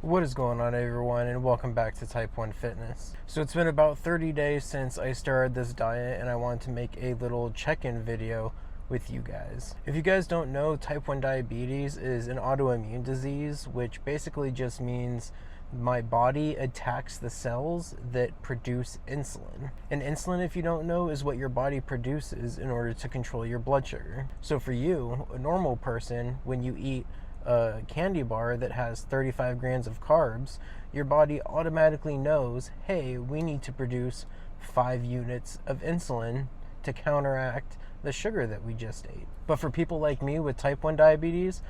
What is going on, everyone, and welcome back to Type 1 Fitness. So it's been about 30 days since I started this diet, and I wanted to make a little check-in video with you guys. If you guys don't know, Type 1 diabetes is an autoimmune disease, which basically just means my body attacks the cells that produce insulin. And insulin, if you don't know, is what your body produces in order to control your blood sugar. So for you, a normal person, when you eat a candy bar that has 35 grams of carbs, your body automatically knows, hey, we need to produce 5 units of insulin to counteract the sugar that we just ate. But for people like me with type 1 diabetes,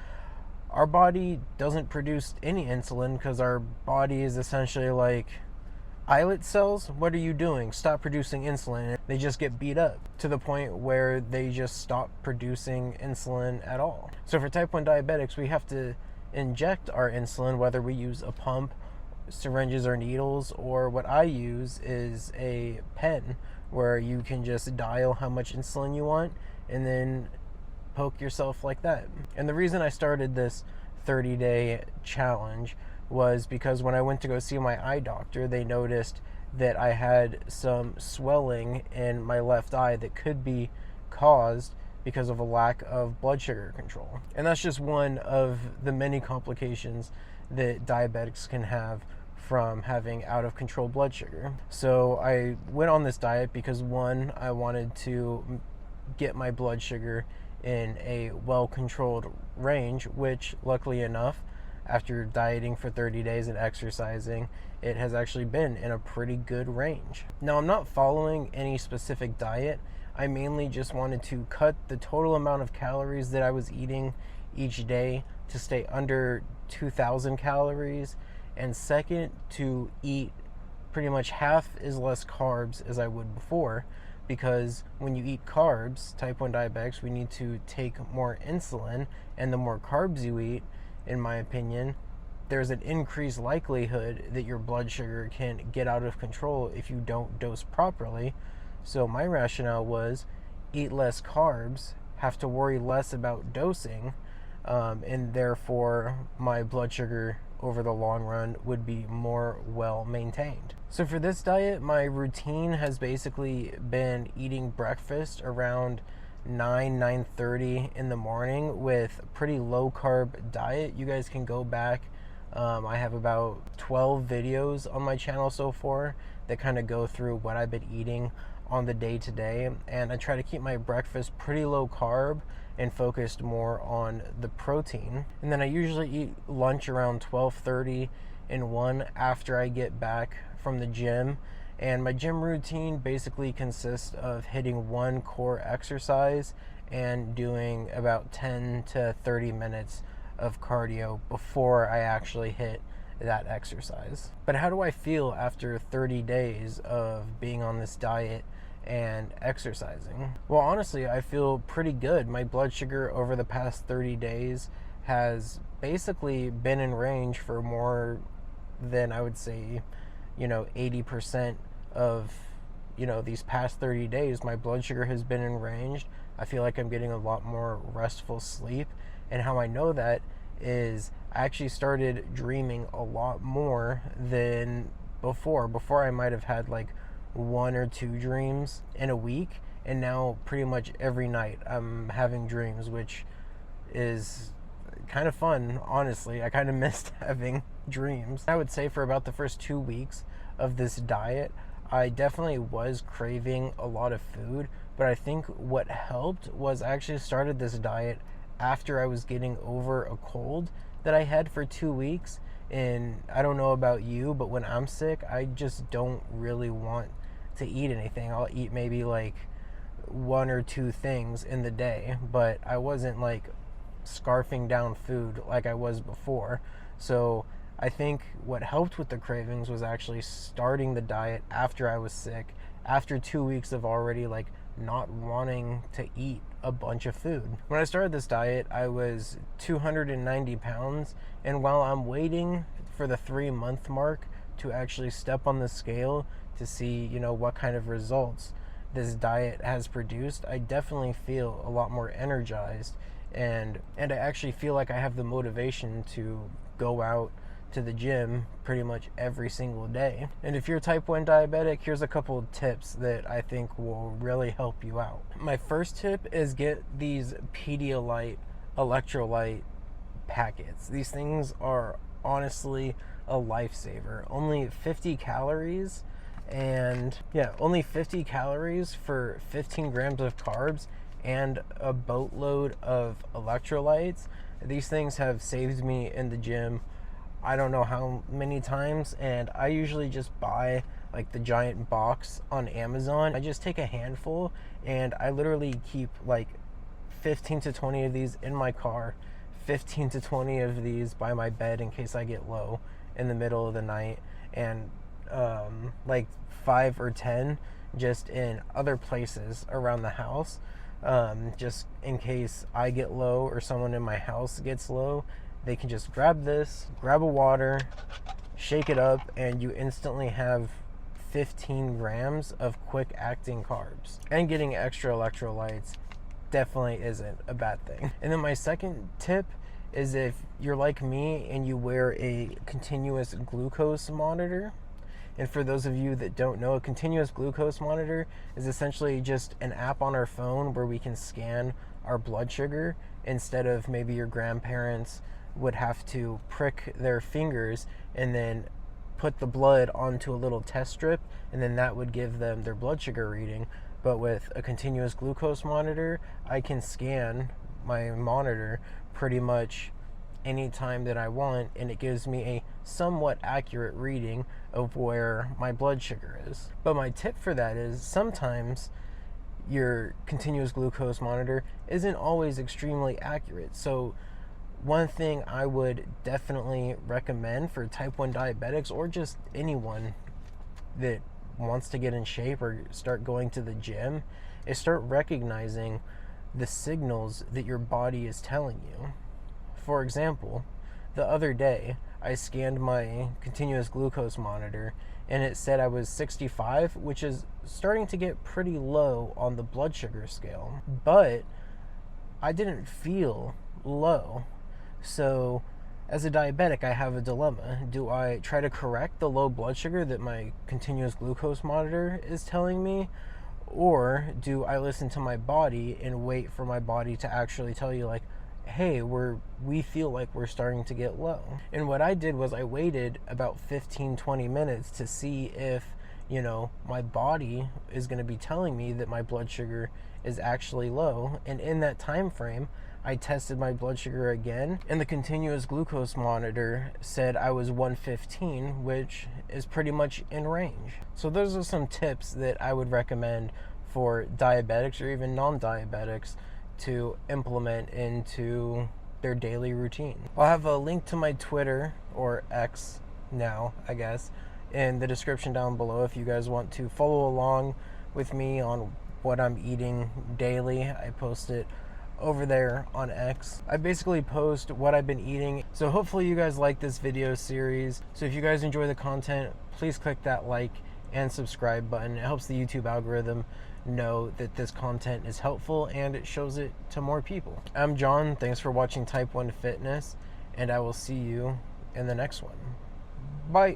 our body doesn't produce any insulin because our body is essentially like, islet cells, what are you doing? Stop producing insulin. They just get beat up to the point where they just stop producing insulin at all. So for type 1 diabetics, we have to inject our insulin, whether we use a pump, syringes or needles, or what I use is a pen where you can just dial how much insulin you want and then poke yourself like that. And the reason I started this 30-day challenge was because when I went to go see my eye doctor, they noticed that I had some swelling in my left eye that could be caused because of a lack of blood sugar control. And that's just one of the many complications that diabetics can have from having out of control blood sugar. So I went on this diet because, one, I wanted to get my blood sugar in a well-controlled range, which luckily enough, after dieting for 30 days and exercising, it has actually been in a pretty good range. Now, I'm not following any specific diet. I mainly just wanted to cut the total amount of calories that I was eating each day to stay under 2,000 calories, and second, to eat pretty much half as less carbs as I would before, because when you eat carbs, type 1 diabetics, we need to take more insulin, and the more carbs you eat, in my opinion, there's an increased likelihood that your blood sugar can get out of control if you don't dose properly. So my rationale was eat less carbs, have to worry less about dosing, and therefore my blood sugar over the long run would be more well maintained. So for this diet, my routine has basically been eating breakfast around 9:30 in the morning with pretty low carb diet. You guys can go back. I have about 12 videos on my channel so far that kind of go through what I've been eating on the day to day, and I try to keep my breakfast pretty low carb and focused more on the protein. And then I usually eat lunch around 12:30 and 1 after I get back from the gym. And my gym routine basically consists of hitting one core exercise and doing about 10 to 30 minutes of cardio before I actually hit that exercise. But how do I feel after 30 days of being on this diet and exercising? Well, honestly, I feel pretty good. My blood sugar over the past 30 days has basically been in range for more than, I would say, 80% of, these past 30 days. My blood sugar has been in range. I feel like I'm getting a lot more restful sleep. And how I know that is I actually started dreaming a lot more than before. Before I might have had like 1 or 2 dreams in a week, and now pretty much every night I'm having dreams, which is kind of fun, honestly. I kind of missed having dreams. I would say for about the first 2 weeks of this diet, I definitely was craving a lot of food, but I think what helped was I actually started this diet after I was getting over a cold that I had for 2 weeks. And I don't know about you, but when I'm sick, I just don't really want to eat anything. I'll eat maybe like 1 or 2 things in the day, but I wasn't like scarfing down food like I was before. So I think what helped with the cravings was actually starting the diet after I was sick, after 2 weeks of already like not wanting to eat a bunch of food. When I started this diet, I was 290 pounds, and while I'm waiting for the 3-month mark to actually step on the scale to see, what kind of results this diet has produced, I definitely feel a lot more energized, and I actually feel like I have the motivation to go out to the gym pretty much every single day. And if you're type 1 diabetic, here's a couple of tips that I think will really help you out. My first tip is get these Pedialyte electrolyte packets. These things are honestly a lifesaver. Only 50 calories, and only 50 calories for 15 grams of carbs and a boatload of electrolytes. These things have saved me in the gym I don't know how many times, and I usually just buy like the giant box on Amazon. I just take a handful and I literally keep like 15 to 20 of these in my car, 15 to 20 of these by my bed in case I get low in the middle of the night, and like 5 or 10 just in other places around the house, just in case I get low or someone in my house gets low. They can just grab this, grab a water, shake it up, and you instantly have 15 grams of quick acting carbs. And getting extra electrolytes definitely isn't a bad thing. And then my second tip is, if you're like me and you wear a continuous glucose monitor. And for those of you that don't know, a continuous glucose monitor is essentially just an app on our phone where we can scan our blood sugar, instead of maybe your grandparents would have to prick their fingers and then put the blood onto a little test strip, and then that would give them their blood sugar reading. But with a continuous glucose monitor, I can scan my monitor pretty much anytime that I want, and it gives me a somewhat accurate reading of where my blood sugar is. But my tip for that is, sometimes your continuous glucose monitor isn't always extremely accurate. So one thing I would definitely recommend for type 1 diabetics, or just anyone that wants to get in shape or start going to the gym, is start recognizing the signals that your body is telling you. For example, the other day I scanned my continuous glucose monitor and it said I was 65, which is starting to get pretty low on the blood sugar scale, but I didn't feel low. So as a diabetic, I have a dilemma. Do I try to correct the low blood sugar that my continuous glucose monitor is telling me, or do I listen to my body and wait for my body to actually tell you, like, hey, we feel like we're starting to get low? And what I did was I waited about 15-20 minutes to see if, my body is going to be telling me that my blood sugar is actually low. And in that time frame, I tested my blood sugar again, and the continuous glucose monitor said I was 115, which is pretty much in range. So those are some tips that I would recommend for diabetics or even non-diabetics to implement into their daily routine. I'll have a link to my Twitter, or X now, I guess, in the description down below if you guys want to follow along with me on what I'm eating daily. I post it over there on X. I basically post what I've been eating. So hopefully you guys like this video series. So if you guys enjoy the content, please click that like and subscribe button. It helps the YouTube algorithm know that this content is helpful, and it shows it to more people. I'm John. Thanks for watching Type 1 Fitness, and I will see you in the next one. Bye.